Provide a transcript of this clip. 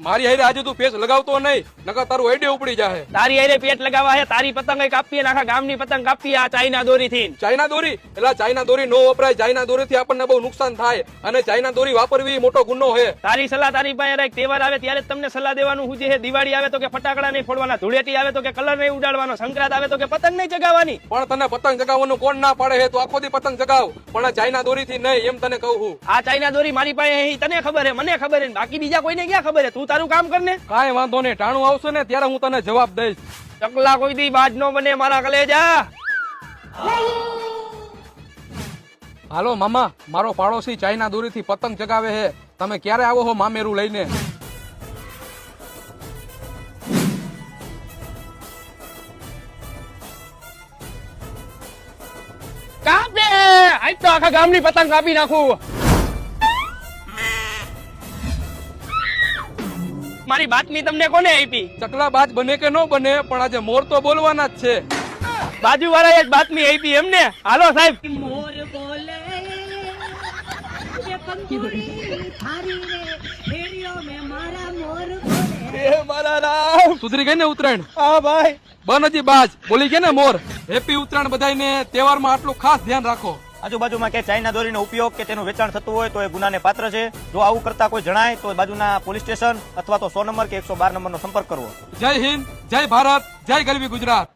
મારી હારે આજે તું પેચ લગાવતો નહીં, નકર તારું આઈડિયા ઉપડી જાય. તારી હારે પેટ લગાવવા હે, તારી પતંગ કાપી, આખા ગામની પતંગ કાપી આ ચાઇના દોરી થી. ચાઇના દોરી એટલે ચાઇના દોરી નો વપરાય. ચાઇના દોરી થી આપણને બહુ નુકસાન થાય અને ચાઇના દોરી વાપરવી મોટો ગુનો છે. તારી સલાહ તારી પાસે એક તહેવાર આવે ત્યારે તમને સલાહ દેવાનું હું છે. દિવાળી આવે તો કે ફટાકડા નહીં ફોડવાના, ધૂળેટી આવે તો કે કલર નહીં ઉડાડવાનો, સંક્રાંત આવે તો કે પતંગ નહીં ચગાવવાની. પણ તને પતંગ ચગાવવાનું કોણ ના પાડે છે? તું આખો દી પતંગ ચગાવ, પણ ચાઇના દોરી થી નહીં, એમ તને કહું છું. આ ચાઇના દોરી મારી પાસે તને ખબર હે, મને ખબર હે, બાકી બીજા કોઈને ક્યાં ખબર હે? તું તારું કામ કર ને. કાંઈ વાંધો નહીં, ટાણું આવશે ને ત્યારે હું તને જવાબ દઈશ. ચકલા કોઈ દી બાજ નો બને મારા કલેજા. હાલો મામા, મારો પાડોશી ચાઇના દોરી થી પતંગ ચગાવે છે. તમે ક્યારે આવો છો મામેરું લઈને? કાપે આજ તો આખા ગામની પતંગ કાપી નાખું. મારી બાતમી તમને કોને આપી? ચકલા બાજ બને કે ન બને, પણ આજે મોર તો બોલવાના જ છે. બાજુ વાળા એક બાતમી આપી એમને. હાલો સાહેબ. મોર બોલે ये पंखुड़ी थारी रे फेरियो में मारा मोर बोले. એ મારા રામ. સુધરી ગઈ ને ઉત્તરાયણ? હા ભાઈ. બન હજી બાજ બોલી ગયા ને મોર. હેપી ઉત્તરાયણ બધાને. તહેવારમાં આટલું ખાસ ધ્યાન રાખો. આજુબાજુમાં કે ચાઇના દોરીનો ઉપયોગ કે તેનું વેચાણ થતું હોય તો એ ગુનાને પાત્ર છે. જો આવું કરતા કોઈ જણાય તો બાજુના પોલીસ સ્ટેશન અથવા તો 100 નંબર કે 112 નંબરનો સંપર્ક કરવો. જય હિન્દ, જય ભારત, જય ગરવી ગુજરાત.